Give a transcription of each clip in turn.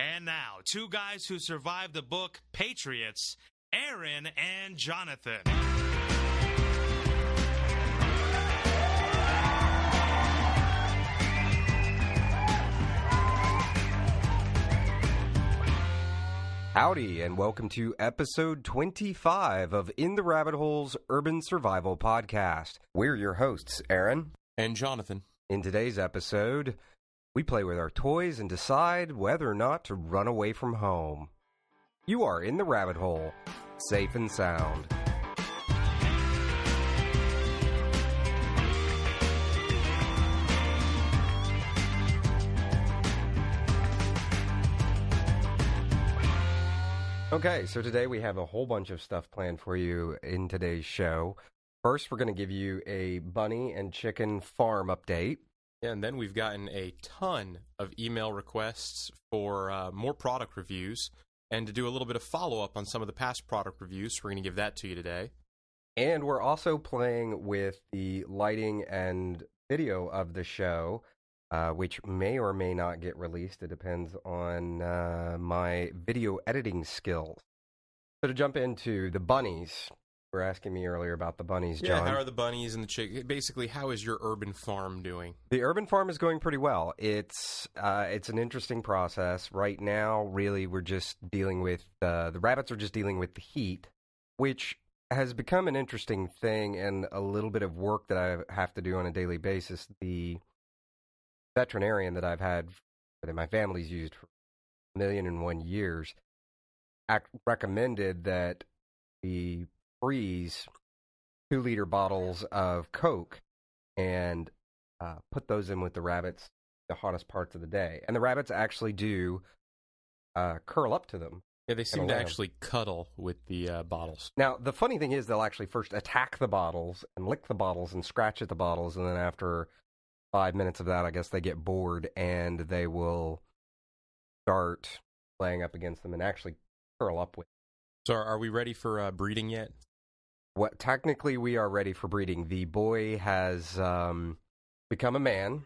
And now, two guys who survived the book Patriots, Aaron and Jonathan. Howdy, and welcome to episode 25 of In the Rabbit Hole's Urban Survival Podcast. We're your hosts, Aaron and Jonathan. In today's episode, we play with our toys and decide whether or not to run away from home. You are in the rabbit hole, safe and sound. Okay, so today we have a whole bunch of stuff planned for you in today's show. First, we're going to give you a bunny and chicken farm update. Yeah, and then we've gotten a ton of email requests for more product reviews and to do a little bit of follow-up on some of the past product reviews. So we're going to give that to you today. And we're also playing with the lighting and video of the show, which may or may not get released. It depends on my video editing skills. So to jump into the bunnies, you were asking me earlier about the bunnies, John. Yeah, how are the bunnies and the chick? Basically, how is your urban farm doing? The urban farm is going pretty well. It's an interesting process. Right now, really, we're just dealing with, the rabbits are just dealing with the heat, which has become an interesting thing and a little bit of work that I have to do on a daily basis. The veterinarian that I've had, that my family's used for 1,001 years, recommended that we freeze 2-liter bottles of Coke and put those in with the rabbits the hottest parts of the day. And the rabbits actually do curl up to them. Yeah, they seem to actually cuddle with the bottles. Now, the funny thing is they'll actually first attack the bottles and lick the bottles and scratch at the bottles, and then after 5 minutes of that, I guess they get bored and they will start laying up against them and actually curl up with them. So are we ready for breeding yet? Technically, we are ready for breeding. The boy has become a man,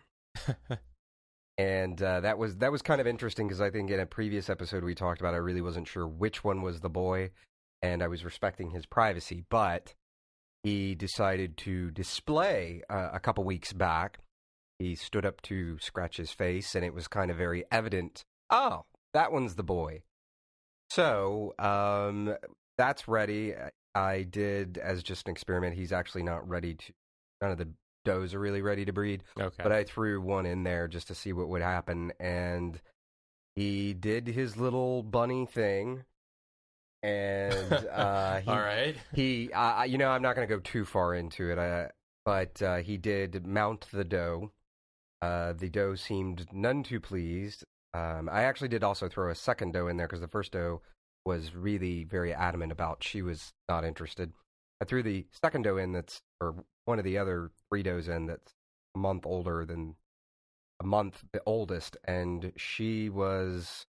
and that was kind of interesting because I think in a previous episode we talked about I really wasn't sure which one was the boy, and I was respecting his privacy, but he decided to display a couple weeks back. He stood up to scratch his face, and it was kind of very evident, oh, that one's the boy. So, that's ready. I did, as just an experiment, he's actually not ready to, none of the does are really ready to breed. Okay. But I threw one in there just to see what would happen, and he did his little bunny thing. And, all right. I'm not going to go too far into it, but he did mount the doe. The doe seemed none too pleased. I actually did also throw a second doe in there because the first doe was really very adamant about she was not interested. I threw the second doe in or one of the other 3 does in that's a month older than a month the oldest, and she was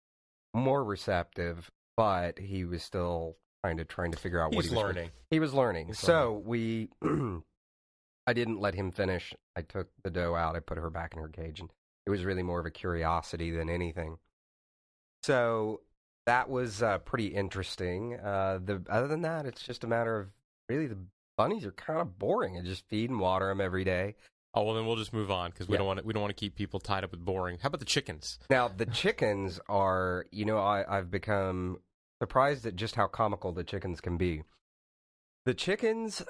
more receptive, but he was still trying to figure out what he was learning. He was learning. So we, I didn't let him finish. I took the doe out. I put her back in her cage, and it was really more of a curiosity than anything. So that was pretty interesting. Other than that, it's just a matter of really the bunnies are kind of boring. I just feed and water them every day. Oh, well, then we'll just move on because we don't want to keep people tied up with boring. How about the chickens? Now, the chickens are, I've become surprised at just how comical the chickens can be. The chickens,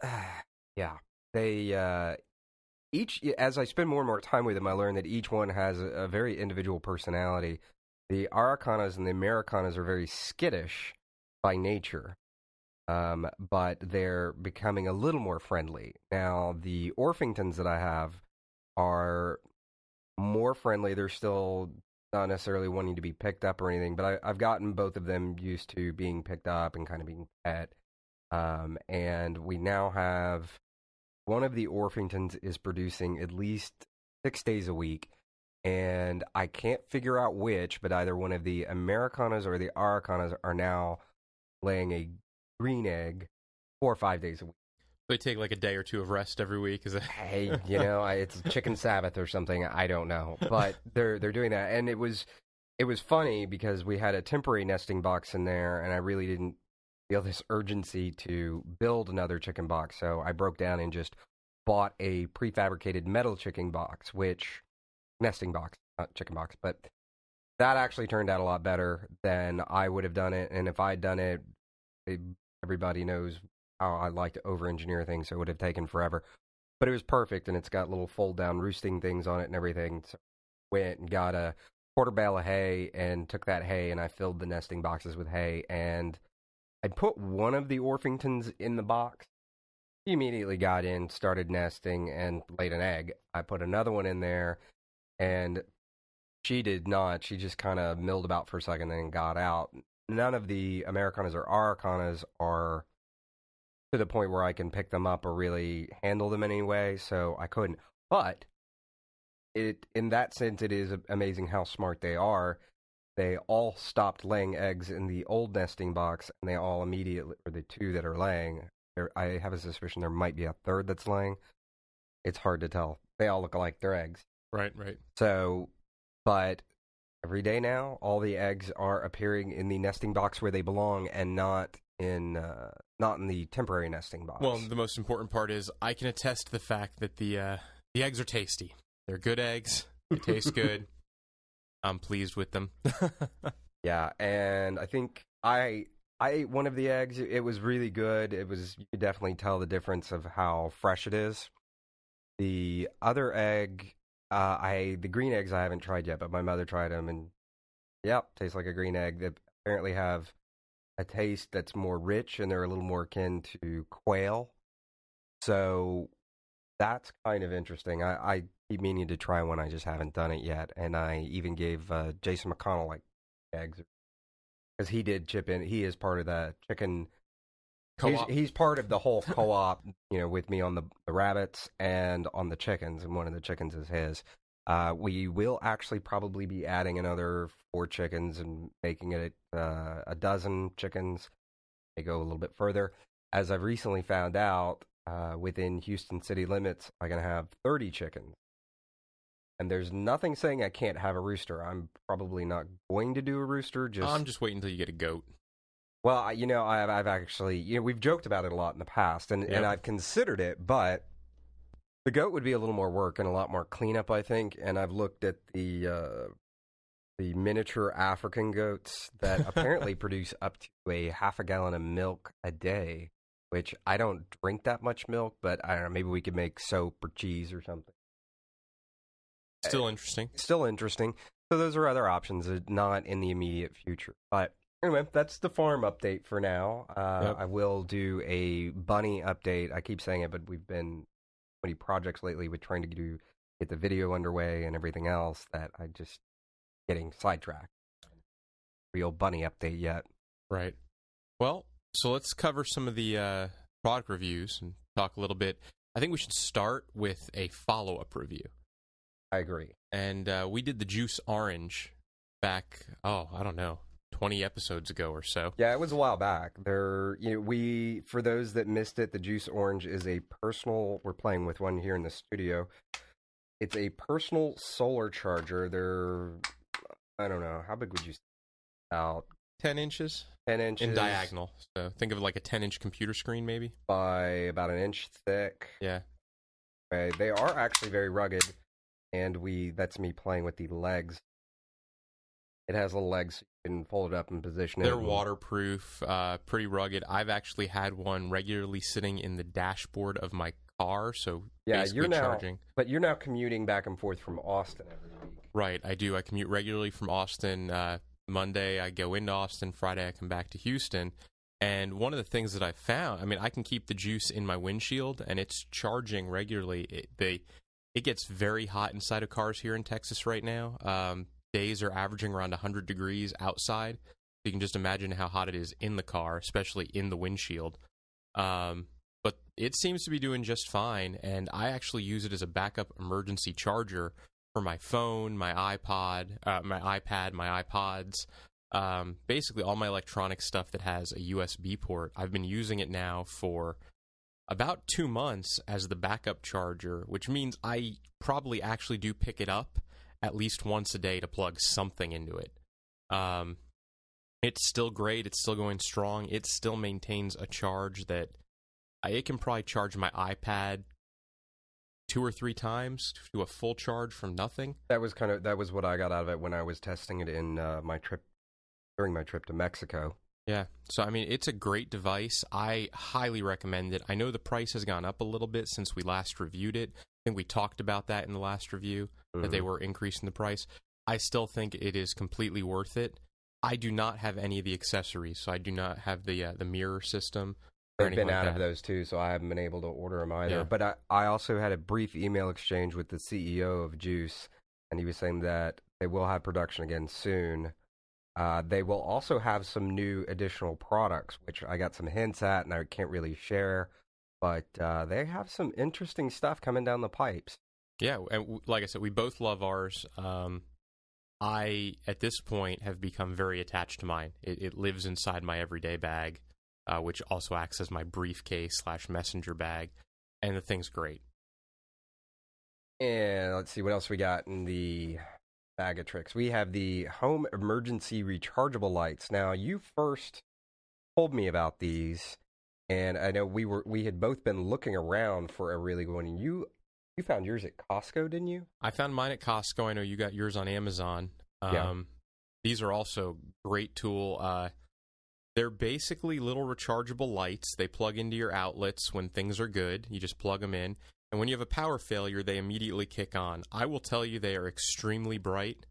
they each, as I spend more and more time with them, I learn that each one has a very individual personality. The Aracanas and the Americanas are very skittish by nature, but they're becoming a little more friendly. Now, the Orpingtons that I have are more friendly. They're still not necessarily wanting to be picked up or anything, but I've gotten both of them used to being picked up and kind of being pet. And we now have one of the Orpingtons is producing at least 6 days a week. And I can't figure out which, but either one of the Americanas or the Aracanas are now laying a green egg 4 or 5 days a week. They take like a day or two of rest every week, is it? Hey, it's chicken Sabbath or something. I don't know, but they're doing that, and it was funny because we had a temporary nesting box in there, and I really didn't feel this urgency to build another chicken box. So I broke down and just bought a prefabricated metal chicken box, nesting box, not chicken box, but that actually turned out a lot better than I would have done it. And if I'd done it, everybody knows how I like to over-engineer things, so it would have taken forever. But it was perfect, and it's got little fold-down roosting things on it and everything. So I went and got a quarter bale of hay and took that hay, and I filled the nesting boxes with hay. And I put one of the Orpingtons in the box. He immediately got in, started nesting, and laid an egg. I put another one in there, and she did not. She just kind of milled about for a second and then got out. None of the Americanas or Aracanas are to the point where I can pick them up or really handle them anyway, so I couldn't. But in that sense, it is amazing how smart they are. They all stopped laying eggs in the old nesting box, and they all immediately, or the two that are laying, I have a suspicion there might be a third that's laying. It's hard to tell. They all look like they're eggs. Right. So, but every day now, all the eggs are appearing in the nesting box where they belong, and not in the temporary nesting box. Well, the most important part is I can attest to the fact that the eggs are tasty. They're good eggs. They taste good. I'm pleased with them. Yeah, and I think I ate one of the eggs. It was really good. You could definitely tell the difference of how fresh it is. The other egg, the green eggs I haven't tried yet, but my mother tried them, and yep, tastes like a green egg. They apparently have a taste that's more rich, and they're a little more akin to quail. So that's kind of interesting. I keep meaning to try one. I just haven't done it yet. And I even gave Jason McConnell like eggs because he did chip in. He is part of the chicken co-op. He's part of the whole co-op, with me on the rabbits and on the chickens. And one of the chickens is his. We will actually probably be adding another 4 chickens and making it a dozen chickens. They go a little bit further. As I've recently found out, within Houston city limits, I can have 30 chickens. And there's nothing saying I can't have a rooster. I'm probably not going to do a rooster. I'm just waiting until you get a goat. Well, I've actually, we've joked about it a lot in the past, and I've considered it, but the goat would be a little more work and a lot more cleanup, I think. And I've looked at the miniature African goats that apparently produce up to a half a gallon of milk a day, which I don't drink that much milk, but I don't know, maybe we could make soap or cheese or something. Still interesting. So those are other options, not in the immediate future. But anyway, that's the farm update for now. Yep. I will do a bunny update. I keep saying it, but we've been many projects lately with trying to get the video underway and everything else that I just getting sidetracked. Real bunny update yet. Right. Well, so let's cover some of the product reviews and talk a little bit. I think we should start with a follow-up review. I agree. And we did the Juice Orange back, I don't know, 20 episodes ago or so. Yeah, it was a while back. For those that missed it, the Juice Orange is we're playing with one here in the studio. It's a personal solar charger. They're, I don't know, how big would you say? About 10 inches? 10 inches. In diagonal. So think of it like a 10-inch computer screen, maybe? By about an inch thick. Yeah. They are actually very rugged, and that's me playing with the legs. It has little legs, so you can fold it up and position it. They're waterproof, pretty rugged. I've actually had one regularly sitting in the dashboard of my car, so basically charging. But you're now commuting back and forth from Austin every week. Right, I do. I commute regularly from Austin. Monday, I go into Austin. Friday, I come back to Houston. And one of the things that I found, I can keep the Juice in my windshield, and it's charging regularly. It gets very hot inside of cars here in Texas right now. Days are averaging around 100 degrees outside. So you can just imagine how hot it is in the car, especially in the windshield. But it seems to be doing just fine, and I actually use it as a backup emergency charger for my phone, my iPad, my iPods, basically all my electronic stuff that has a USB port. I've been using it now for about 2 months as the backup charger, which means I probably actually do pick it up at least once a day to plug something into it. It's still great. It's still going strong. It still maintains a charge that it can probably charge my iPad 2 or 3 times to a full charge from nothing. That was what I got out of it when I was testing it in during my trip to Mexico. Yeah, so I mean, it's a great device. I highly recommend it. I know the price has gone up a little bit since we last reviewed it. I think we talked about that in the last review, that they were increasing the price. I still think it is completely worth it. I do not have any of the accessories, so I do not have the mirror system. I've been out of those too, so I haven't been able to order them either. Yeah. But I also had a brief email exchange with the CEO of Juice, and he was saying that they will have production again soon. They will also have some new additional products, which I got some hints at, and I can't really share. But they have some interesting stuff coming down the pipes. Yeah, and like I said, we both love ours. I, at this point, have become very attached to mine. It lives inside my everyday bag, which also acts as my briefcase / messenger bag, and the thing's great. And let's see what else we got in the bag of tricks. We have the home emergency rechargeable lights. Now, you first told me about these, and I know we had both been looking around for a really good one. And you found yours at Costco, didn't you? I found mine at Costco. I know you got yours on Amazon. Yeah. These are also great tool. They're basically little rechargeable lights. They plug into your outlets when things are good. You just plug them in. And when you have a power failure, they immediately kick on. I will tell you, they are extremely bright.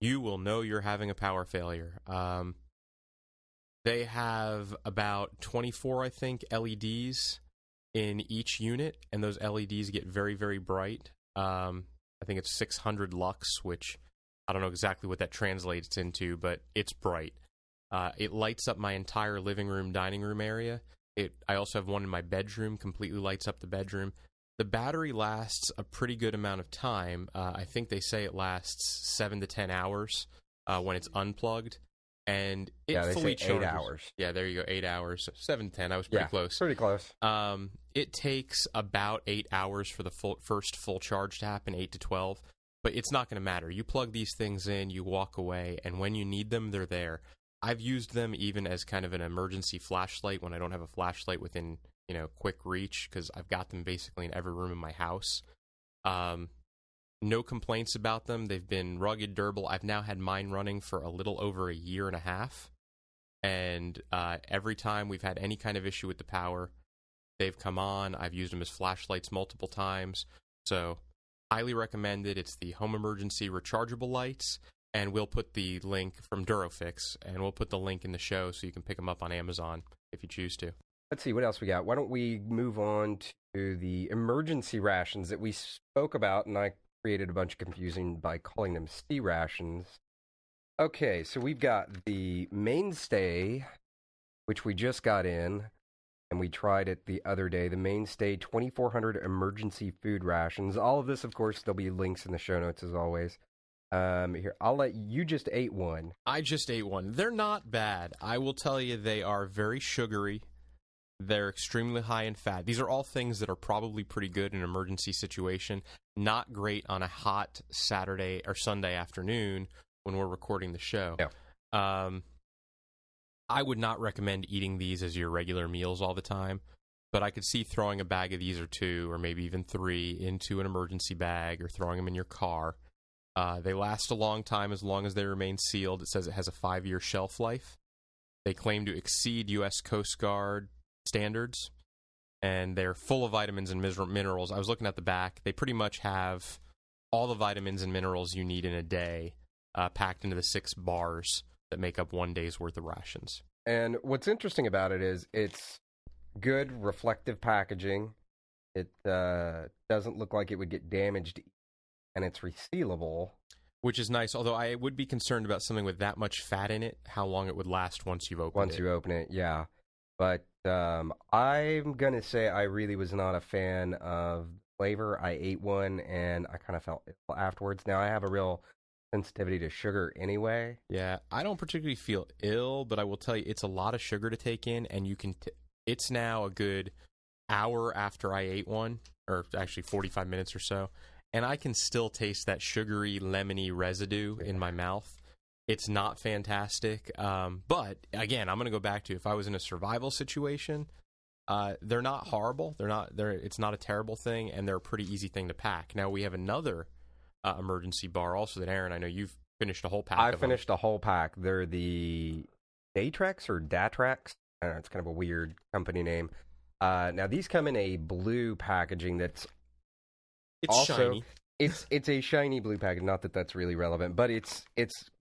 You will know you're having a power failure. They have about 24, I think, LEDs in each unit, and those LEDs get very, very bright. I think it's 600 lux, which I don't know exactly what that translates into, but it's bright. It lights up my entire living room, dining room area. I also have one in my bedroom, completely lights up the bedroom. The battery lasts a pretty good amount of time. I think they say it lasts 7 to 10 hours when it's unplugged. And it fully charges. 8 hours. Yeah, there you go, 8 hours. So 7 to 10, I was pretty close. Pretty close. It takes about 8 hours for the first full charge to happen, 8 to 12. But it's not going to matter. You plug these things in, you walk away, and when you need them, they're there. I've used them even as kind of an emergency flashlight when I don't have a flashlight within, quick reach, because I've got them basically in every room in my house. No complaints about them. They've been rugged, durable. I've now had mine running for a little over a year and a half. And every time we've had any kind of issue with the power, they've come on. I've used them as flashlights multiple times. So, highly recommended. It's the home emergency rechargeable lights. And we'll put the link from Durofix, and we'll put the link in the show so you can pick them up on Amazon if you choose to. Let's see, what else we got? Why don't we move on to the emergency rations that we spoke about, and I created a bunch of confusion by calling them C rations. Okay, so we've got the Mainstay, which we just got in, and we tried it the other day. The Mainstay 2400 emergency food rations. All of this, of course, there'll be links in the show notes as always. Here, I'll let you just ate one. I just ate one. They're not bad. I will tell you, they are very sugary. They're extremely high in fat. These are all things that are probably pretty good in an emergency situation. Not great on a hot Saturday or Sunday afternoon when we're recording the show. Yeah. I would not recommend eating these as your regular meals all the time, but I could see throwing a bag of these or 2 or maybe even 3 into an emergency bag or throwing them in your car. They last a long time as long as they remain sealed. It says it has a 5-year shelf life. They claim to exceed U.S. Coast Guard standards, and they're full of vitamins and minerals. I was looking at the back. They pretty much have all the vitamins and minerals you need in a day packed into the 6 bars that make up 1 day's worth of rations. And what's interesting about it is it's good, reflective packaging. It doesn't look like it would get damaged, and it's resealable. Which is nice, although I would be concerned about something with that much fat in it, how long it would last once you've opened it. Once you open it, yeah. But I'm going to say I really was not a fan of flavor. I ate one, and I kind of felt ill afterwards. Now, I have a real sensitivity to sugar anyway. Yeah, I don't particularly feel ill, but I will tell you, it's a lot of sugar to take in, and you can. It's now a good hour after I ate one, or actually 45 minutes or so, and I can still taste that sugary, lemony residue in my mouth. It's not fantastic. But again, I'm going to go back to if I was in a survival situation, they're not horrible. It's not a terrible thing, and they're a pretty easy thing to pack. Now we have another emergency bar also that Aaron, I know you've finished a whole pack. I finished a whole pack. They're the Datrex or Datrax. I don't know, it's kind of a weird company name. Now these come in a blue packaging that's also shiny. It's a shiny blue package. Not that that's really relevant, but it's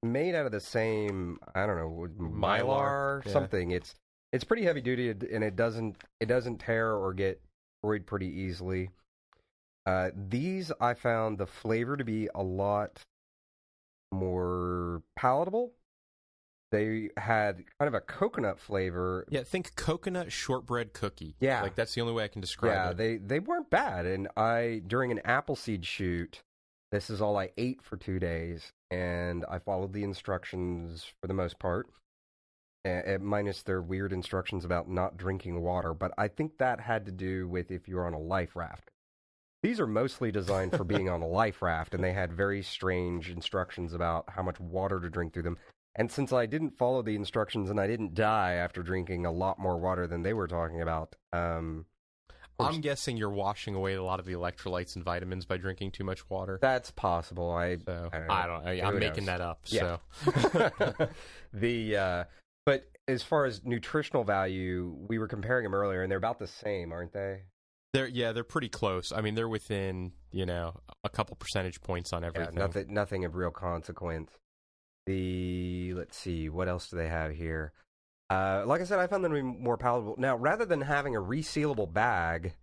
made out of the same, I don't know, mylar Yeah. something. It's pretty heavy duty, and it doesn't tear or get destroyed pretty easily. These I found the flavor to be a lot more palatable. They had kind of a coconut flavor. Yeah, think coconut shortbread cookie. Yeah. Like, that's the only way I can describe it. They weren't bad. And during an Appleseed shoot, this is all I ate for 2 days, and I followed the instructions for the most part, minus their weird instructions about not drinking water. But I think that had to do with if you're on a life raft. These are mostly designed for being on a life raft, and they had very strange instructions about how much water to drink through them. And since I didn't follow the instructions and I didn't die after drinking a lot more water than they were talking about, I'm guessing you're washing away a lot of the electrolytes and vitamins by drinking too much water. that's possible. I So don't know. I don't know. Who I'm making knows? that up. Yeah. So But as far as nutritional value, we were comparing them earlier, and they're about the same, aren't they? they're pretty close. I mean, they're within, a couple percentage points on everything. Yeah, nothing of real consequence. Let's see, what else do they have here? Like I said, I found them to be more palatable. Now, rather than having a resealable bag,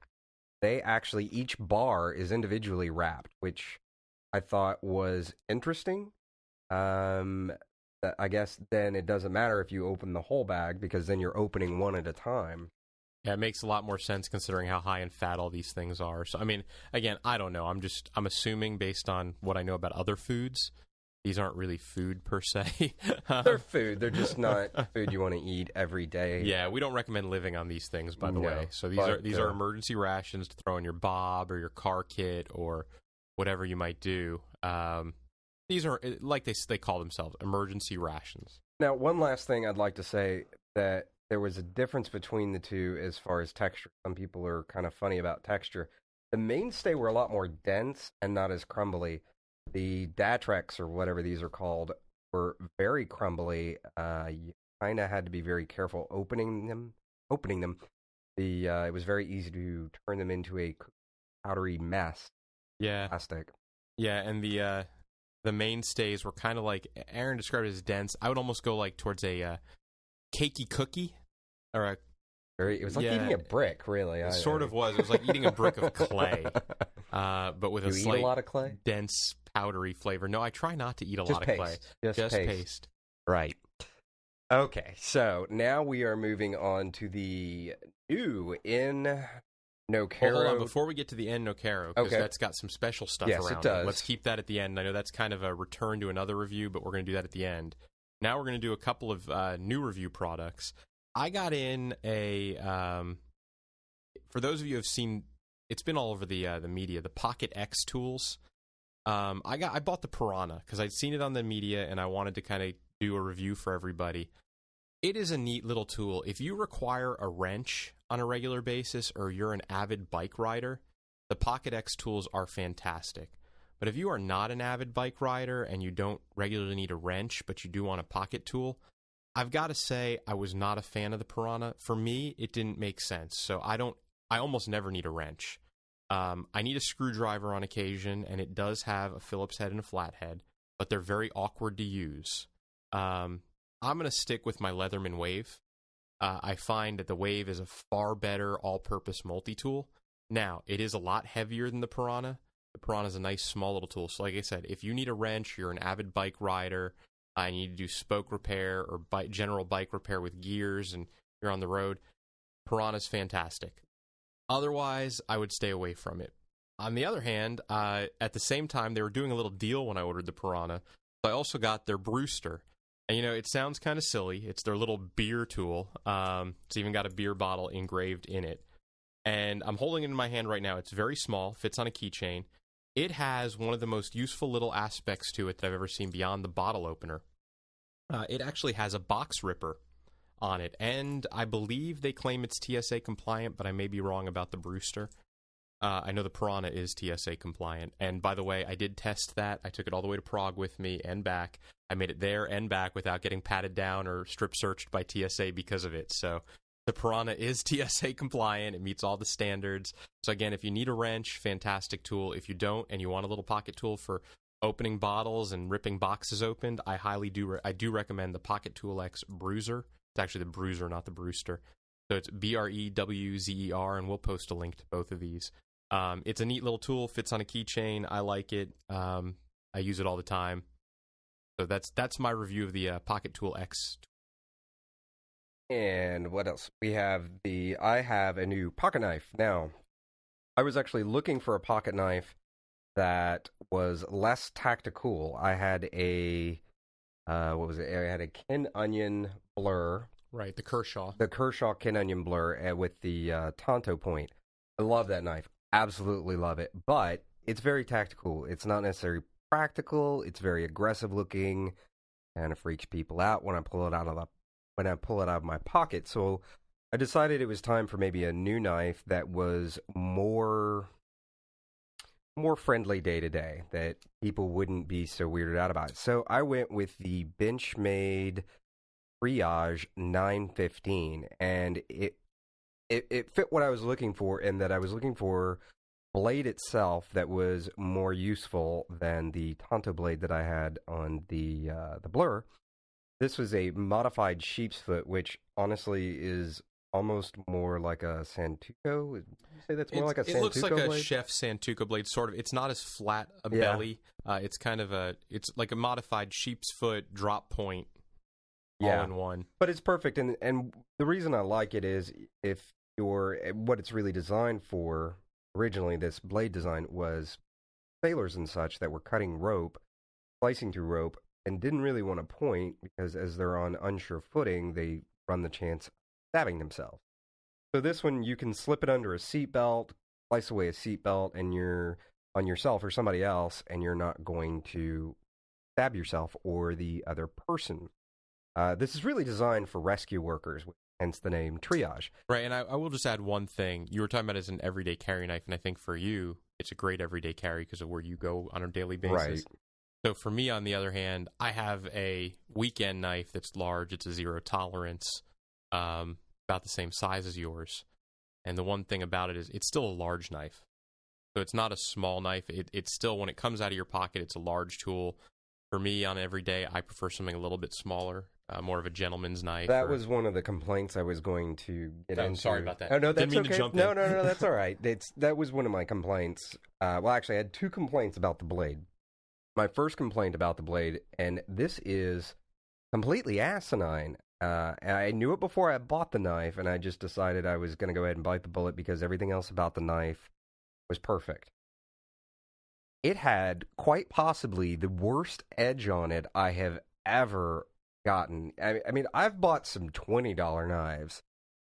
they actually, each bar is individually wrapped, which I thought was interesting. I guess then it doesn't matter if you open the whole bag, because then you're opening one at a time. Yeah, it makes a lot more sense considering how high in fat all these things are. So, I mean, again, I don't know. I'm assuming based on what I know about other foods, these aren't really food per se. They're food. They're just not food you want to eat every day. Yeah, we don't recommend living on these things, by the No, way. So these but, are emergency rations to throw in your bob or your car kit or whatever you might do. These are, like they call themselves, emergency rations. Now, one last thing I'd like to say, that there was a difference between the two as far as texture. Some people are kind of funny about texture. The mainstay were a lot more dense and not as crumbly. The Datrex, or whatever these are called, were very crumbly. You kind of had to be very careful opening them. It was very easy to turn them into a powdery mess. Yeah, Plastic. yeah, and the mainstays were kind of like Aaron described it as dense. I would almost go like towards a cakey cookie, or a It was like eating a brick, really. It sort of was. It was like eating a brick of clay, but with You a eat slight a lot of clay? dense, powdery flavor. No, I try not to eat a Just lot paste. of clay. Just paste. Right. Okay, so now we are moving on to the new in Nocaro. Hold on, before we get to the end, Nocaro, because Okay. that's got some special stuff Yes, around it does. Let's keep that at the end. I know that's kind of a return to another review, but we're going to do that at the end. Now we're going to do a couple of new review products. I got in a, for those of you who have seen, it's been all over the media, the Pocket X tools. I bought the Piranha because I'd seen it on the media and I wanted to kind of do a review for everybody. It is a neat little tool. If you require a wrench on a regular basis or you're an avid bike rider, the Pocket X tools are fantastic. But if you are not an avid bike rider and you don't regularly need a wrench, but you do want a pocket tool, I've got to say I was not a fan of the Piranha. For me, it didn't make sense. So I almost never need a wrench. I need a screwdriver on occasion, and it does have a Phillips head and a flathead, but they're very awkward to use. I'm going to stick with my Leatherman Wave. I find that the Wave is a far better all-purpose multi-tool. Now, it is a lot heavier than the Piranha. The Piranha is a nice small little tool. So like I said, if you need a wrench, you're an avid bike rider, you need to do spoke repair or general bike repair with gears, and you're on the road, Piranha's fantastic. Otherwise, I would stay away from it. On the other hand, at the same time, they were doing a little deal when I ordered the Piranha. So I also got their Brewster. And, it sounds kind of silly. It's their little beer tool. It's even got a beer bottle engraved in it. And I'm holding it in my hand right now. It's very small, fits on a keychain. It has one of the most useful little aspects to it that I've ever seen beyond the bottle opener. It actually has a box ripper on it, and I believe they claim it's TSA compliant, but I may be wrong about the Brewster. I know the Piranha is TSA compliant, and by the way, I did test that. I took it all the way to Prague with me and back. I made it there and back without getting patted down or strip searched by TSA because of it. So the Piranha is TSA compliant. It meets all the standards. So again, if you need a wrench, fantastic tool. If you don't and you want a little pocket tool for opening bottles and ripping boxes opened, I do recommend the Pocket Tool X Bruiser. It's actually the Bruiser, not the Brewster. So it's BREWZER, and we'll post a link to both of these. It's a neat little tool, fits on a keychain. I like it. I use it all the time. So that's my review of the Pocket Tool X. And what else? I have a new pocket knife. Now, I was actually looking for a pocket knife that was less tactical. I had a, what was it? I had a Ken Onion Blur. Right, the Kershaw. The Kershaw Ken Onion Blur with the Tonto point. I love that knife. Absolutely love it. But it's very tactical. It's not necessarily practical. It's very aggressive looking. Kind of freaks people out when I pull it out of my pocket. So I decided it was time for maybe a new knife that was more friendly day to day, that people wouldn't be so weirded out about it. So I went with the Benchmade Triage 915, and it fit what I was looking for, in that I was looking for blade itself that was more useful than the Tonto blade that I had on the Blur. This was a modified sheep's foot, which honestly is almost more like a Santuco. Would you say that's more like a Santuco blade? It looks like a chef Santuco blade, sort of. It's not as flat a belly. It's kind of it's like a modified sheep's foot drop point, all in one. But it's perfect, and the reason I like it is what it's really designed for. Originally, this blade design was sailors and such that were cutting rope, slicing through rope, and didn't really want to point, because as they're on unsure footing, they run the chance of stabbing themselves. So this one, you can slip it under a seatbelt, slice away a seatbelt, and you're on yourself or somebody else, and you're not going to stab yourself or the other person. This is really designed for rescue workers, hence the name Triage. Right, and I will just add one thing. You were talking about it as an everyday carry knife, and I think for you, it's a great everyday carry because of where you go on a daily basis. Right. So for me, on the other hand, I have a weekend knife that's large. It's a 0 tolerance, about the same size as yours. And the one thing about it is it's still a large knife. So it's not a small knife. It's still, when it comes out of your pocket, it's a large tool. For me, on every day, I prefer something a little bit smaller. More of a gentleman's knife. That was one of the complaints I was going to get into. Sorry about that. Oh, no, that's Didn't mean okay. to jump no, in. no, that's all right. That was one of my complaints. Well, actually, I had two complaints about the blade. My first complaint about the blade, and this is completely asinine. I knew it before I bought the knife, and I just decided I was going to go ahead and bite the bullet because everything else about the knife was perfect. It had quite possibly the worst edge on it I have ever gotten. I mean, I've bought some $20 knives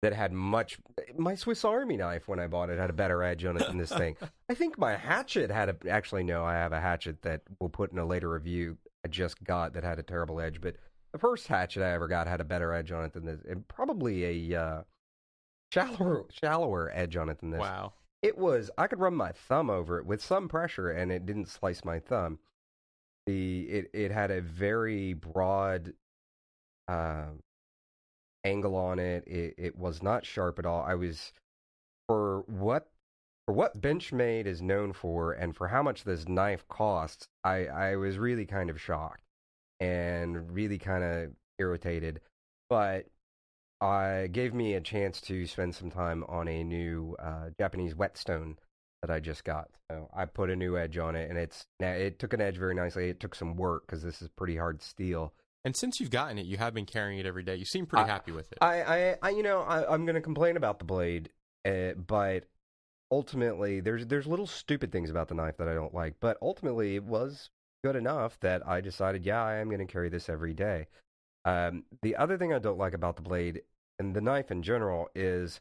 that had much. My Swiss Army knife, when I bought it, had a better edge on it than this thing. I think my hatchet had actually, no, I have a hatchet that we'll put in a later review I just got that had a terrible edge, but the first hatchet I ever got had a better edge on it than this, and probably a shallower edge on it than this. Wow. It was, I could run my thumb over it with some pressure, and it didn't slice my thumb. It had a very broad angle on it. It was not sharp at all. I was, for what Benchmade is known for, and for how much this knife costs, I was really kind of shocked and really kind of irritated. But gave me a chance to spend some time on a new Japanese whetstone that I just got. So I put a new edge on it, and it took an edge very nicely. It took some work because this is pretty hard steel. And since you've gotten it, you have been carrying it every day. You seem pretty happy with it. I'm going to complain about the blade, but ultimately, there's little stupid things about the knife that I don't like. But ultimately, it was good enough that I decided, yeah, I am going to carry this every day. The other thing I don't like about the blade and the knife in general is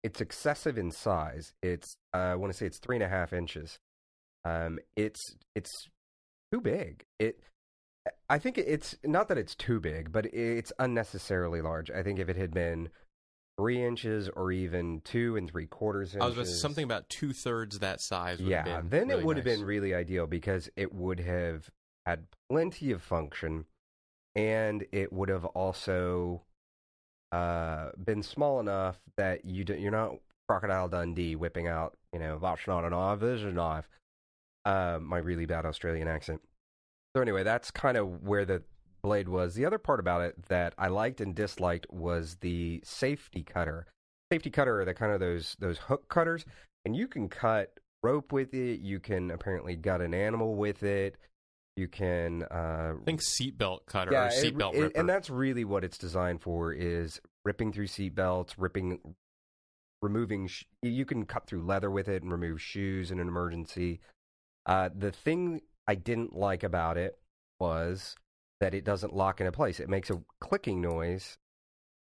it's excessive in size. I want to say it's 3.5 inches. It's too big. I think it's not that it's too big, but it's unnecessarily large. I think if it had been 3 inches or even 2 3/4 inches. I was about to say something about 2/3 that size. Would have been then really it would have nice. been really ideal because it would have had plenty of function, and it would have also been small enough that you're not Crocodile Dundee whipping out, that's not a knife, this is a knife. My really bad Australian accent. So anyway, that's kind of where the blade was. The other part about it that I liked and disliked was the safety cutter. Safety cutter are the kind of those hook cutters, and you can cut rope with it. You can apparently gut an animal with it. You can I think seatbelt cutter or seatbelt ripper. and that's really what it's designed for, is ripping through seatbelts, removing. You can cut through leather with it and remove shoes in an emergency. The thing I didn't like about it was that it doesn't lock into place. It makes a clicking noise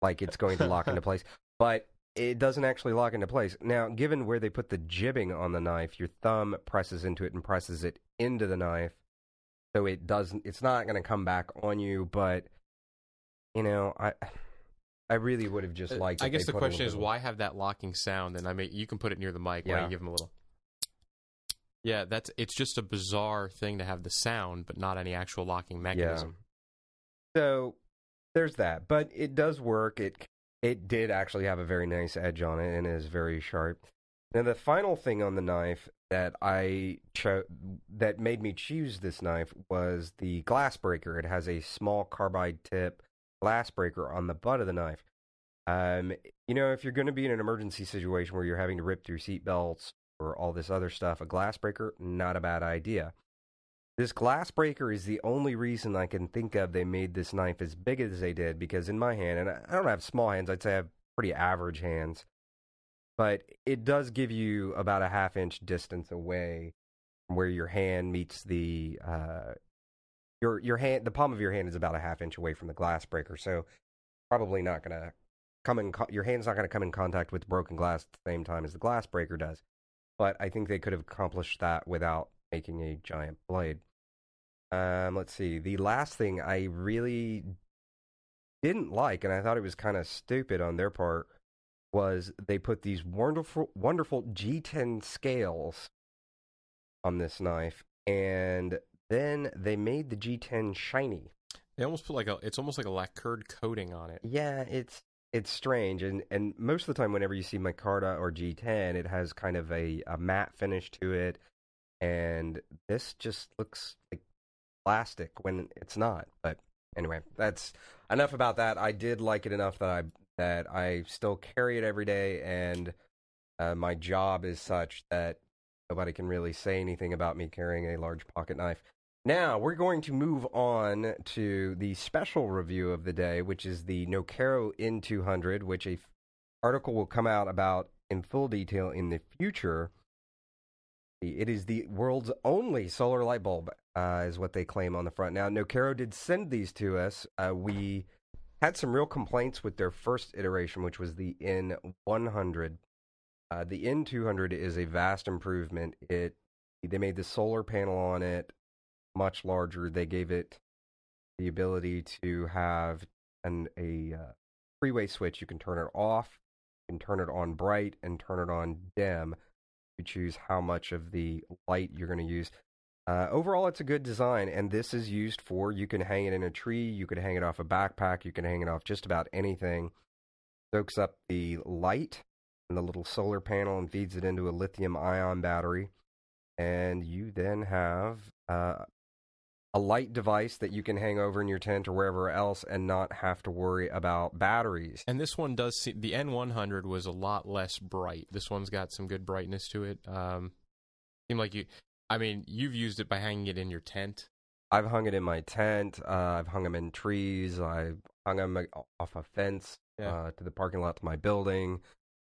like it's going to lock into place, but it doesn't actually lock into place. Now, given where they put the jibbing on the knife, your thumb presses into it and presses it into the knife. So it's not going to come back on you, but, I really would have just liked it. I guess the question is, why have that locking sound? And you can put it near the mic. Why don't you give them a little? Yeah, it's just a bizarre thing to have the sound, but not any actual locking mechanism. Yeah. So there's that, but it does work. It did actually have a very nice edge on it and is very sharp. Now, the final thing on the knife that that made me choose this knife was the glass breaker. It has a small carbide tip glass breaker on the butt of the knife. If you're going to be in an emergency situation where you're having to rip through seat belts or all this other stuff, a glass breaker, not a bad idea. This glass breaker is the only reason I can think of they made this knife as big as they did, because in my hand, and I don't have small hands, I'd say I have pretty average hands, but it does give you about a half-inch distance away from where your hand meets the your hand. The palm of your hand is about a half-inch away from the glass breaker, so probably not going to your hand's not going to come in contact with broken glass at the same time as the glass breaker does. But I think they could have accomplished that without making a giant blade. Let's see. The last thing I really didn't like, and I thought it was kind of stupid on their part, was they put these wonderful G10 scales on this knife, and then they made the G10 shiny. They almost put it's almost like a lacquered coating on it. Yeah, it's strange, and most of the time whenever you see micarta or G10, it has kind of a matte finish to it, and this just looks like plastic when it's not. But anyway, that's enough about that. I did like it enough that I still carry it every day, and my job is such that nobody can really say anything about me carrying a large pocket knife. Now, we're going to move on to the special review of the day, which is the Nokero N200, which an article will come out about in full detail in the future. It is the world's only solar light bulb, is what they claim on the front. Now, Nokero did send these to us. We had some real complaints with their first iteration, which was the N100. The N200 is a vast improvement. They made the solar panel on it much larger. They gave it the ability to have a three-way switch. You can turn it off, you can turn it on bright, and turn it on dim. You choose how much of the light you're going to use. Overall, it's a good design, and this is used for, you can hang it in a tree, you can hang it off a backpack, you can hang it off just about anything. Soaks up the light in the little solar panel and feeds it into a lithium-ion battery. And you then have a light device that you can hang over in your tent or wherever else and not have to worry about batteries. And this one does the N100 was a lot less bright. This one's got some good brightness to it. Seemed like you've used it by hanging it in your tent. I've hung it in my tent. I've hung them in trees. I've hung them off a fence to the parking lot to my building.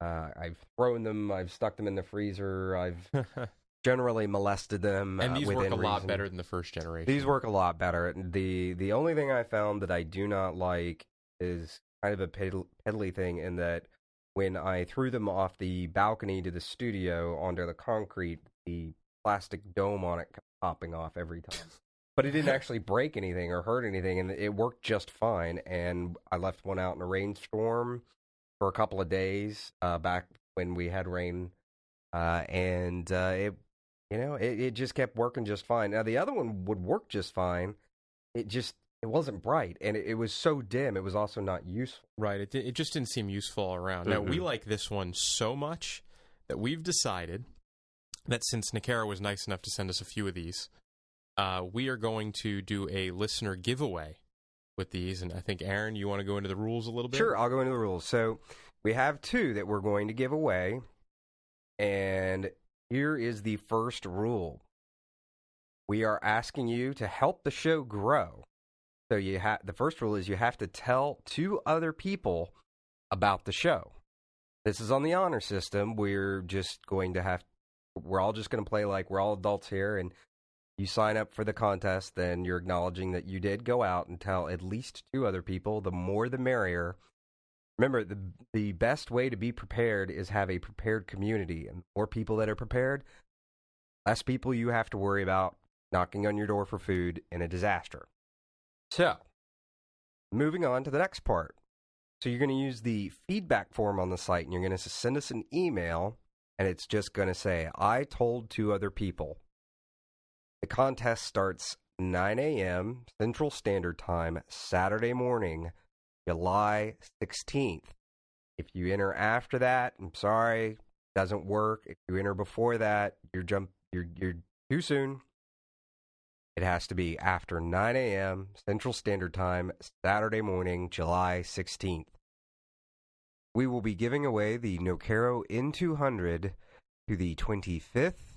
I've thrown them. I've stuck them in the freezer. I've generally molested them. And these work a lot reason. better than the first generation. These work a lot better. The only thing I found that I do not like is kind of a piddly thing, in that when I threw them off the balcony to the studio onto the concrete, the plastic dome on it kept popping off every time. But it didn't actually break anything or hurt anything, and it worked just fine. And I left one out in a rainstorm for a couple of days back when we had rain, and it just kept working just fine. Now the other one would work just fine. It wasn't bright, and it was so dim. It was also not useful. Right. It just didn't seem useful all around. Now, we like this one so much that we've decided that since Nicara was nice enough to send us a few of these, we are going to do a listener giveaway with these. And I think, Aaron, you want to go into the rules a little bit? Sure, I'll go into the rules. So we have 2 that we're going to give away, and here is the first rule. We are asking you to help the show grow. So the first rule is you have to tell 2 other people about the show. This is on the honor system. We're all just going to play like we're all adults here, and you sign up for the contest, then you're acknowledging that you did go out and tell at least 2 other people. The more the merrier. Remember, the best way to be prepared is have a prepared community, and the more people that are prepared, less people you have to worry about knocking on your door for food in a disaster. So, moving on to the next part. So you're going to use the feedback form on the site, and you're going to send us an email, and it's just going to say, I told 2 other people. The contest starts 9 a.m. Central Standard Time, Saturday morning, July 16th. If you enter after that, I'm sorry, doesn't work. If you enter before that, you're too soon. It has to be after 9 a.m. Central Standard Time, Saturday morning, July 16th. We will be giving away the Nocaro N200 to the 25th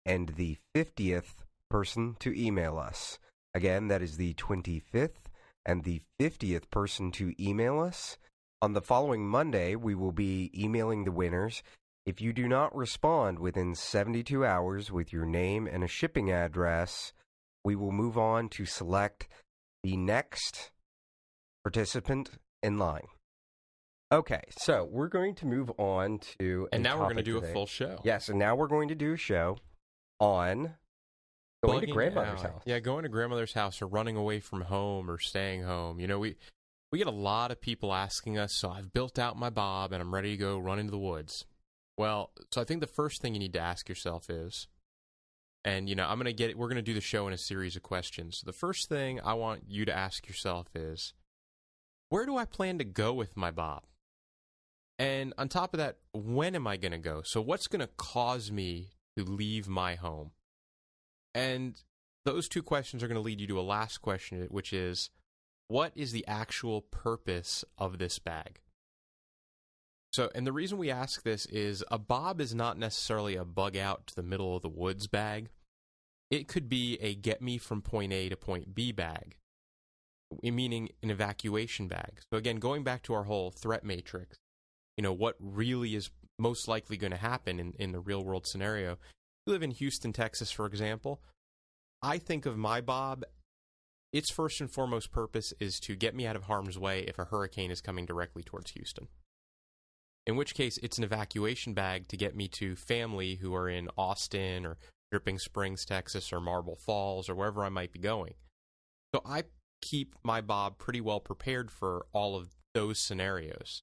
and the 50th person to email us. Again, that is the 25th and the 50th person to email us. On the following Monday, we will be emailing the winners. If you do not respond within 72 hours with your name and a shipping address, we will move on to select the next participant in line. Okay, so we're going to move on to And now we're going to do today. a full show. Yes, and now we're going to do a show on going to grandmother's house. Yeah, going to grandmother's house or running away from home or staying home. You know, we get a lot of people asking us, so I've built out my bob and I'm ready to go run into the woods. Well, so I think the first thing you need to ask yourself is, and, you know, we're going to do the show in a series of questions. So the first thing I want you to ask yourself is, where do I plan to go with my bob? And on top of that, when am I going to go? So what's going to cause me to leave my home? And those 2 questions are going to lead you to a last question, which is, what is the actual purpose of this bag? So, and the reason we ask this is a bob is not necessarily a bug out to the middle of the woods bag. It could be a get me from point A to point B bag, meaning an evacuation bag. So again, going back to our whole threat matrix, you know, what really is most likely going to happen in the real world scenario. You live in Houston, Texas, for example. I think of my bob, its first and foremost purpose is to get me out of harm's way if a hurricane is coming directly towards Houston. In which case, it's an evacuation bag to get me to family who are in Austin or Dripping Springs, Texas, or Marble Falls, or wherever I might be going. So I keep my bob pretty well prepared for all of those scenarios.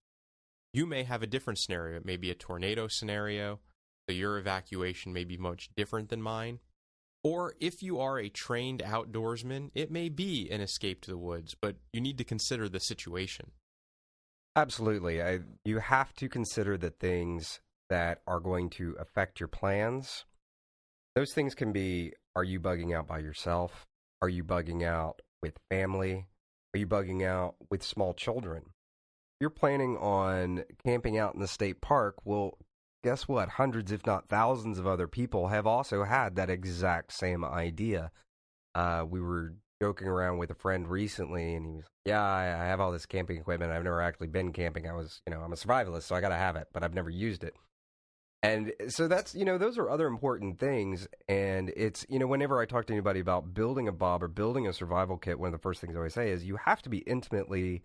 You may have a different scenario. It may be a tornado scenario, so your evacuation may be much different than mine. Or if you are a trained outdoorsman, it may be an escape to the woods, but you need to consider the situation. Absolutely. You have to consider the things that are going to affect your plans. Those things can be, are you bugging out by yourself? Are you bugging out with family? Are you bugging out with small children? If you're planning on camping out in the state park, well, guess what? Hundreds, if not thousands of other people have also had that exact same idea. We were joking around with a friend recently, and he was, yeah, I have all this camping equipment. I've never actually been camping. I'm a survivalist, so I got to have it, but I've never used it. And so that's, those are other important things. And it's, whenever I talk to anybody about building a bob or building a survival kit, one of the first things I always say is you have to be intimately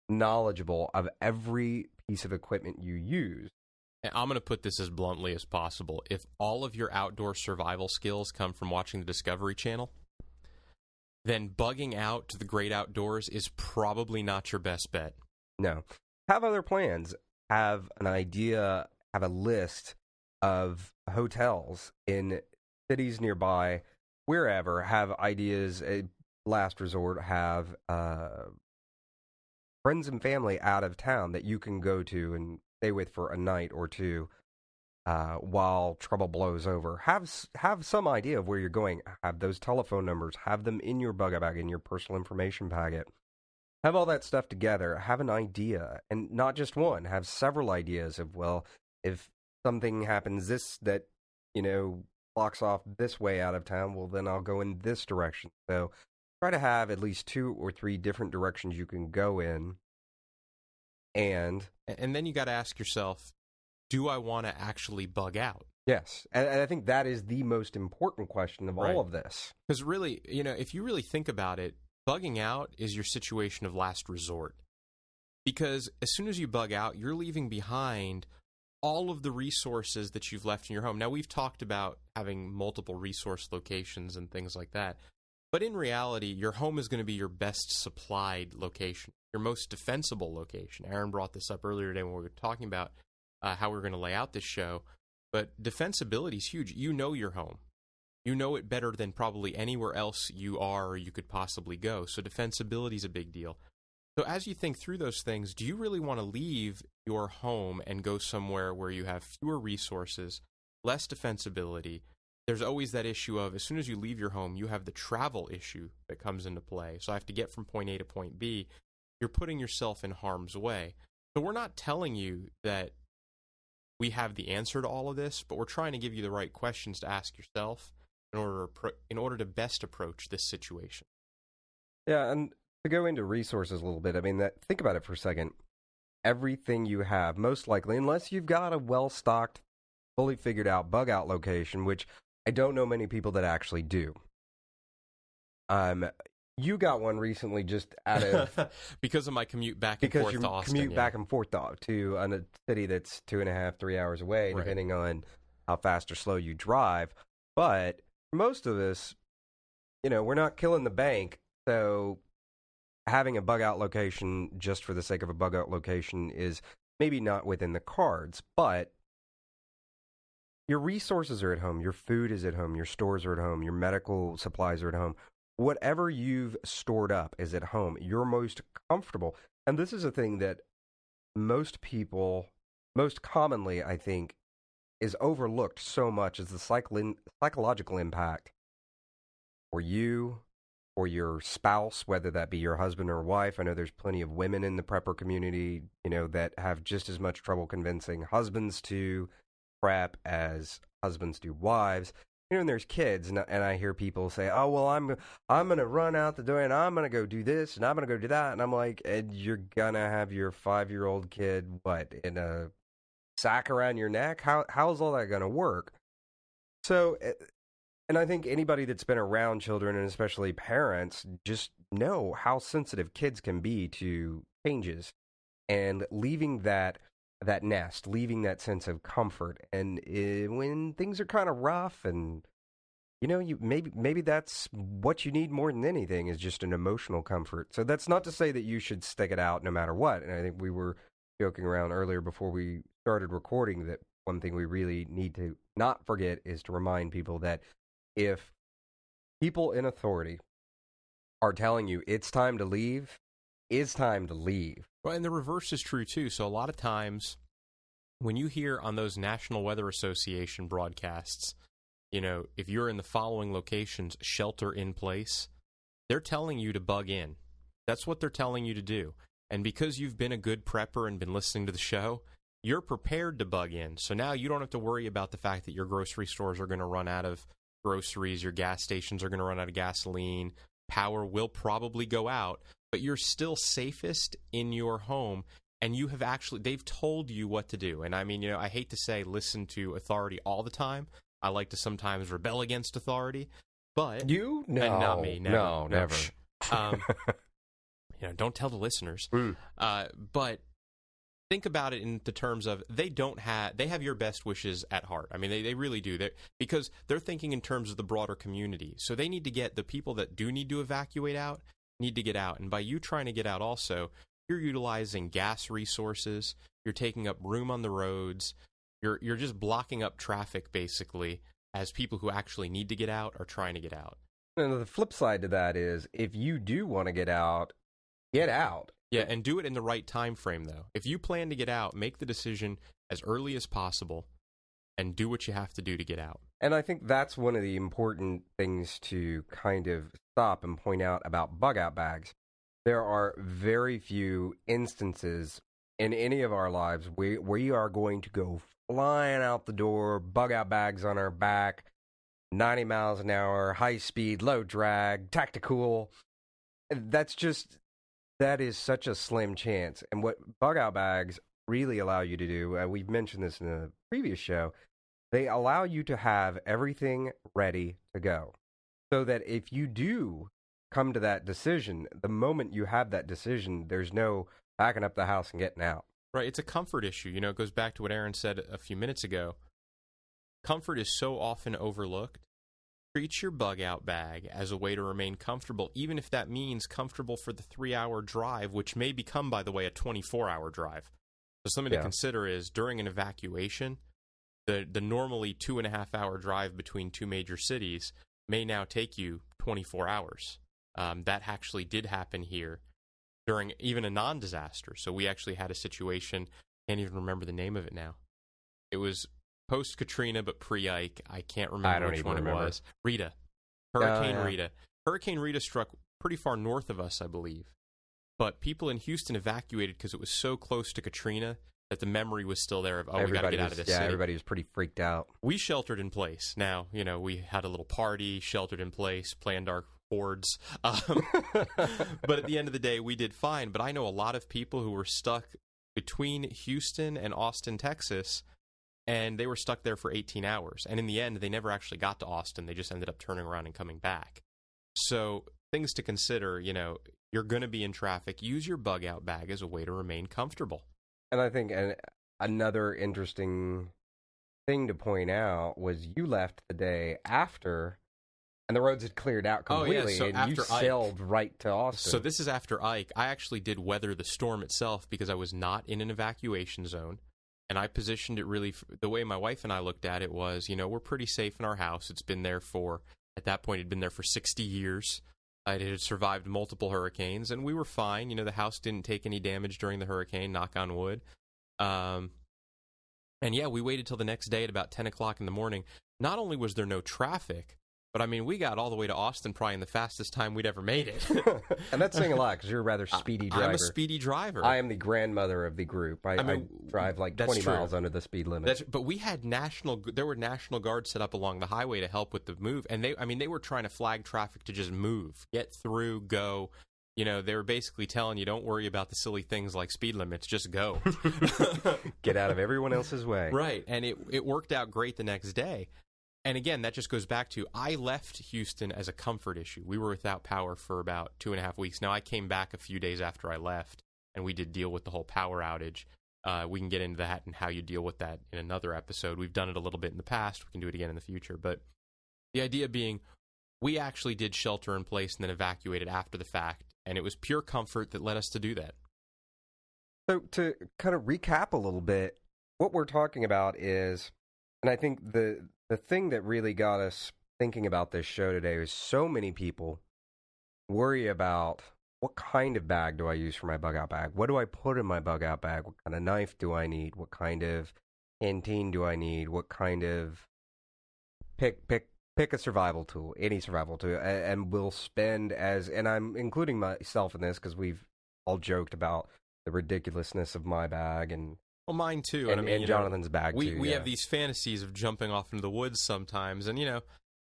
knowledgeable of every piece of equipment you use. And I'm going to put this as bluntly as possible. If all of your outdoor survival skills come from watching the Discovery Channel, then bugging out to the great outdoors is probably not your best bet. No. Have other plans. Have an idea, have a list of hotels in cities nearby, wherever. Have ideas, last resort, have friends and family out of town that you can go to and stay with for a night or two while trouble blows over. Have some idea of where you're going. Have those telephone numbers. Have them in your bug bag, in your personal information packet. Have all that stuff together. Have an idea, and not just one. Have several ideas of, well, if something happens that blocks off this way out of town, well, then I'll go in this direction. So try to have at least 2 or 3 different directions you can go in. And then you got to ask yourself, do I want to actually bug out? Yes, and I think that is the most important question of all of this. Because really, if you really think about it, bugging out is your situation of last resort. Because as soon as you bug out, you're leaving behind all of the resources that you've left in your home. Now, we've talked about having multiple resource locations and things like that. But in reality, your home is going to be your best supplied location, your most defensible location. Aaron brought this up earlier today when we were talking about how we're going to lay out this show. But defensibility is huge. You know your home. You know it better than probably anywhere else you are or you could possibly go. So defensibility is a big deal. So as you think through those things, do you really want to leave your home and go somewhere where you have fewer resources, less defensibility? There's always that issue of, as soon as you leave your home, you have the travel issue that comes into play. So I have to get from point A to point B. You're putting yourself in harm's way. So we're not telling you that we have the answer to all of this, but we're trying to give you the right questions to ask yourself in order to best approach this situation. Yeah, and to go into resources a little bit, I mean, think about it for a second. Everything you have, most likely, unless you've got a well-stocked, fully figured out bug out location, which I don't know many people that actually do. You got one recently just out of... because of my commute back and forth to Austin. Commute back and forth to a city that's 2.5, 3 hours away, depending on how fast or slow you drive. But most of us, we're not killing the bank, so having a bug out location just for the sake of a bug out location is maybe not within the cards, but your resources are at home, your food is at home, your stores are at home, your medical supplies are at home. Whatever you've stored up is at home. You're most comfortable. And this is a thing that most people, most commonly, I think, is overlooked so much, is the psychological impact for you or your spouse, whether that be your husband or wife. I know there's plenty of women in the prepper community, that have just as much trouble convincing husbands to prep as husbands do wives. And there's kids, and I hear people say, "Oh, well, I'm going to run out the door, and I'm going to go do this, and I'm going to go do that," and I'm like, "Ed, you're going to have your 5-year-old kid in a sack around your neck? How's all that going to work?" So, and I think anybody that's been around children, and especially parents, just know how sensitive kids can be to changes, and leaving that nest, leaving that sense of comfort, and when things are kind of rough, and you maybe that's what you need more than anything, is just an emotional comfort. So that's not to say that you should stick it out no matter what. And I think we were joking around earlier before we started recording that one thing we really need to not forget is to remind people that if people in authority are telling you it's time to leave, it's time to leave. Well, and the reverse is true, too. So a lot of times when you hear on those National Weather Association broadcasts, if you're in the following locations, shelter in place, they're telling you to bug in. That's what they're telling you to do. And because you've been a good prepper and been listening to the show, you're prepared to bug in. So now you don't have to worry about the fact that your grocery stores are going to run out of groceries, your gas stations are going to run out of gasoline, power will probably go out, but you're still safest in your home, and they've told you what to do. And I mean, I hate to say listen to authority all the time. I like to sometimes rebel against authority, but... You? No. And not me. Never. No, never. Don't tell the listeners. Mm. But think about it in the terms of they have your best wishes at heart. I mean, they really do. Because they're thinking in terms of the broader community. So they need to get the people that do need to evacuate out, need to get out. And by you trying to get out also, you're utilizing gas resources, you're taking up room on the roads, you're just blocking up traffic, basically, as people who actually need to get out are trying to get out. And the flip side to that is, if you do want to get out, get out. Yeah, and do it in the right time frame, though. If you plan to get out, make the decision as early as possible and do what you have to do to get out. And I think that's one of the important things to kind of stop and point out about bug-out bags. There are very few instances in any of our lives where we are going to go flying out the door, bug-out bags on our back, 90 miles an hour, high speed, low drag, tactical. That is such a slim chance. And what bug-out bags really allow you to do, and we've mentioned this in a previous show, they allow you to have everything ready to go. So that if you do come to that decision, the moment you have that decision, there's no backing up the house and getting out. Right, it's a comfort issue. You know, it goes back to what Aaron said a few minutes ago. Comfort is so often overlooked. Treat your bug-out bag as a way to remain comfortable, even if that means comfortable for the 3-hour drive, which may become, by the way, a 24-hour drive. So something to consider is, during an evacuation, the normally 2.5-hour drive between two major cities may now take you 24 hours. That actually did happen here during even a non-disaster. So we actually had a situation, can't even remember the name of it now. It was post-Katrina, but pre-Ike. I can't remember which one it was. Rita. Hurricane Rita. Hurricane Rita struck pretty far north of us, I believe. But people in Houston evacuated because it was so close to Katrina that the memory was still there of, we got to get out of this city. Everybody was pretty freaked out. We sheltered in place. Now, you know, we had a little party, sheltered in place, planned our hordes. But at the end of the day, we did fine. But I know a lot of people who were stuck between Houston and Austin, Texas, and they were stuck there for 18 hours. And in the end, they never actually got to Austin. They just ended up turning around and coming back. So things to consider, you know, you're going to be in traffic. Use your bug-out bag as a way to remain comfortable. And I think another interesting thing to point out was you left the day after, and the roads had cleared out completely, so and you sailed right to Austin. So this is after Ike. I actually did weather the storm itself because I was not in an evacuation zone. And I positioned it really, the way my wife and I looked at it was, you know, we're pretty safe in our house. It's been there at that point, it had been there for 60 years. It had survived multiple hurricanes, and we were fine. You know, the house didn't take any damage during the hurricane, knock on wood. And yeah, we waited till the next day at about 10 o'clock in the morning. Not only was there no traffic, but I mean, we got all the way to Austin probably in the fastest time we'd ever made it. And that's saying a lot because you're a rather speedy driver. I'm a speedy driver. I am the grandmother of the group. I drive like 20 miles under the speed limit. But we had there were National Guards set up along the highway to help with the move. And they were trying to flag traffic to just move, get through, go. You know, they were basically telling you, don't worry about the silly things like speed limits, just go. Get out of everyone else's way. Right. And it worked out great the next day. And again, that just goes back to, I left Houston as a comfort issue. We were without power for about 2.5 weeks. Now, I came back a few days after I left, and we did deal with the whole power outage. We can get into that and how you deal with that in another episode. We've done it a little bit in the past. We can do it again in the future. But the idea being, we actually did shelter in place and then evacuated after the fact, and it was pure comfort that led us to do that. So to kind of recap a little bit, what we're talking about is, and I think the thing that really got us thinking about this show today is so many people worry about, what kind of bag do I use for my bug-out bag? What do I put in my bug-out bag? What kind of knife do I need? What kind of canteen do I need? What kind of pick a survival tool, any survival tool, and we'll spend and I'm including myself in this because we've all joked about the ridiculousness of my bag and. Well, mine too. And, I mean, and Jonathan's bag too. We have these fantasies of jumping off into the woods sometimes. And, you know,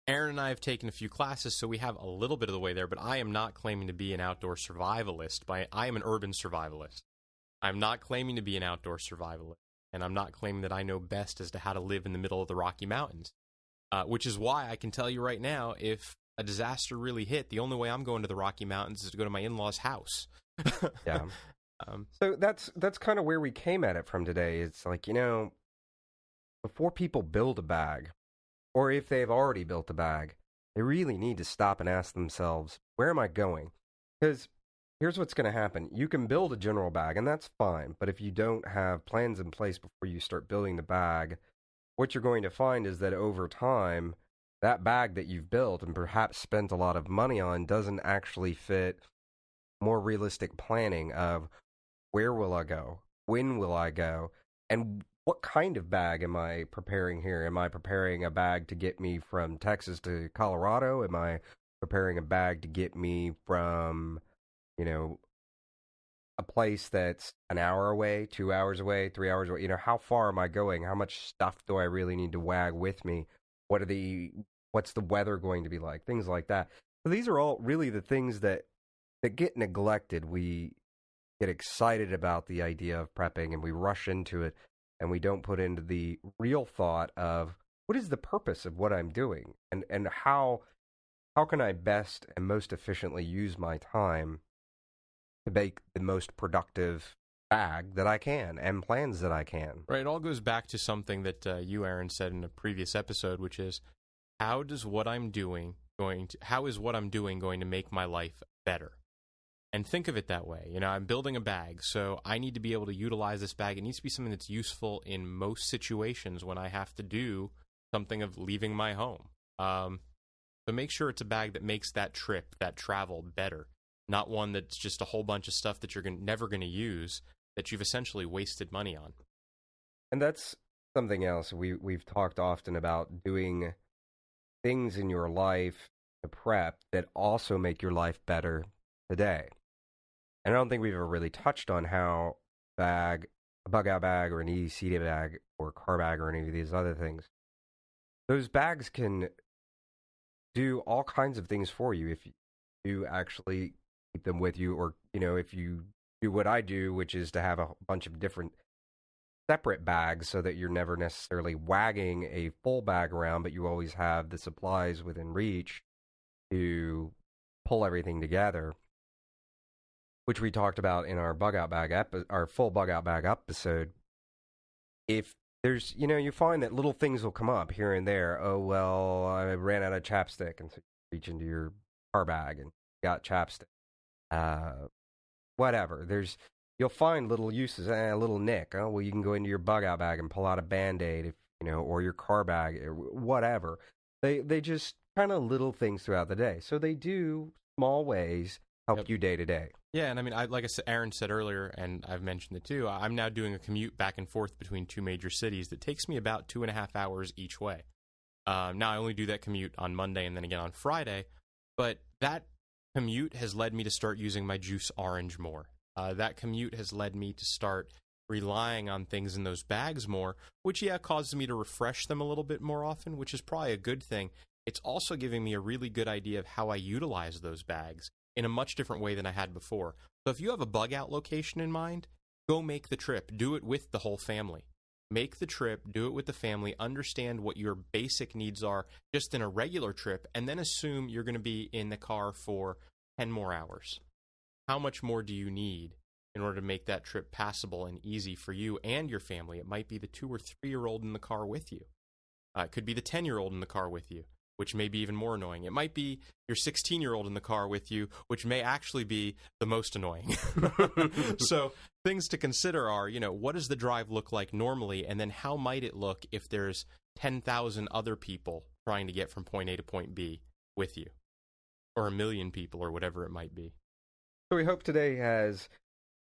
Aaron and I have taken a few classes, so we have a little bit of the way there. But I am not claiming to be an outdoor survivalist. I am an urban survivalist. I'm not claiming to be an outdoor survivalist. And I'm not claiming that I know best as to how to live in the middle of the Rocky Mountains. Which is why I can tell you right now, if a disaster really hit, the only way I'm going to the Rocky Mountains is to go to my in-laws' house. Yeah. So that's kind of where we came at it from today. It's like, before people build a bag, or if they've already built a bag, they really need to stop and ask themselves, where am I going? Because here's what's going to happen. You can build a general bag, and that's fine. But if you don't have plans in place before you start building the bag, what you're going to find is that over time, that bag that you've built and perhaps spent a lot of money on doesn't actually fit more realistic planning of where will I go? When will I go? And what kind of bag am I preparing here? Am I preparing a bag to get me from Texas to Colorado? Am I preparing a bag to get me from, a place that's an hour away, 2 hours away, 3 hours away? How far am I going? How much stuff do I really need to wag with me? What's the weather going to be like? Things like that. So these are all really the things that get neglected. We get excited about the idea of prepping and we rush into it and we don't put into the real thought of what is the purpose of what I'm doing and how can I best and most efficiently use my time to make the most productive bag that I can and plans that I can. Right. It all goes back to something that you, Aaron, said in a previous episode, which is how is what I'm doing going to make my life better? And think of it that way. I'm building a bag, so I need to be able to utilize this bag. It needs to be something that's useful in most situations when I have to do something of leaving my home. So make sure it's a bag that makes that trip, that travel better, not one that's just a whole bunch of stuff that you're never going to use that you've essentially wasted money on. And that's something else. We've talked often about doing things in your life to prep that also make your life better today. And I don't think we've ever really touched on how a bug-out bag or an EDC bag or a car bag or any of these other things, those bags can do all kinds of things for you if you actually keep them with you, or if you do what I do, which is to have a bunch of different separate bags so that you're never necessarily wagging a full bag around, but you always have the supplies within reach to pull everything together, which we talked about in our our full bug-out bag episode. If there's, you find that little things will come up here and there. Oh, well, I ran out of chapstick, and so you reach into your car bag and got chapstick. Whatever. You'll find little uses. A little nick. Oh, well, you can go into your bug-out bag and pull out a Band-Aid, or your car bag, or whatever. They just kind of little things throughout the day. So they do small ways help you day to day. Yeah, and I mean, like I said, Aaron said earlier, and I've mentioned it too, I'm now doing a commute back and forth between two major cities that takes me about 2.5 hours each way. Now, I only do that commute on Monday and then again on Friday, but that commute has led me to start using my Juice Orange more. That commute has led me to start relying on things in those bags more, which, causes me to refresh them a little bit more often, which is probably a good thing. It's also giving me a really good idea of how I utilize those bags in a much different way than I had before. So if you have a bug-out location in mind, go make the trip. Do it with the whole family. Make the trip, do it with the family, understand what your basic needs are just in a regular trip, and then assume you're going to be in the car for 10 more hours. How much more do you need in order to make that trip passable and easy for you and your family? It might be the 2 or 3-year-old in the car with you. It could be the 10-year-old in the car with you, which may be even more annoying. It might be your 16-year-old in the car with you, which may actually be the most annoying. So things to consider are, what does the drive look like normally, and then how might it look if there's 10,000 other people trying to get from point A to point B with you, or 1 million people, or whatever it might be. So we hope today has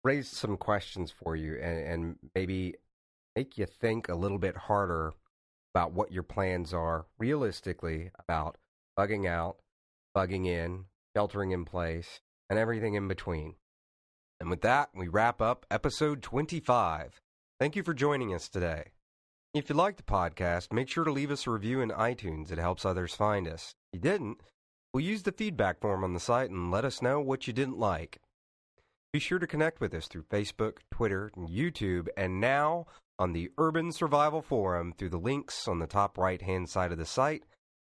raised some questions for you and maybe make you think a little bit harder about what your plans are realistically about bugging out, bugging in, sheltering in place, and everything in between. And with that, we wrap up episode 25. Thank you for joining us today. If you liked the podcast, make sure to leave us a review in iTunes. It helps others find us. If you didn't, we'll use the feedback form on the site and let us know what you didn't like. Be sure to connect with us through Facebook, Twitter, and YouTube, and now on the Urban Survival Forum through the links on the top right-hand side of the site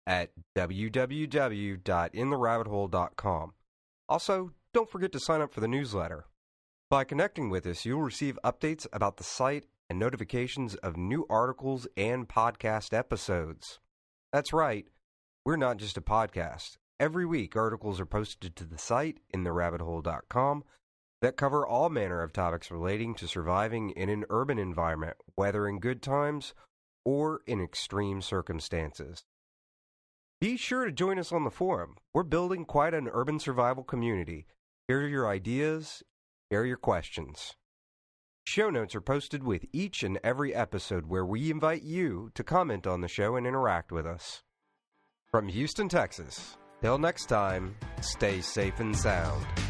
at www.intherabbithole.com. Also, don't forget to sign up for the newsletter. By connecting with us, you'll receive updates about the site and notifications of new articles and podcast episodes. That's right, we're not just a podcast. Every week, articles are posted to the site in therabbithole.com that cover all manner of topics relating to surviving in an urban environment, whether in good times or in extreme circumstances. Be sure to join us on the forum. We're building quite an urban survival community. Here are your ideas. Here are your questions. Show notes are posted with each and every episode where we invite you to comment on the show and interact with us. From Houston, Texas, till next time, stay safe and sound.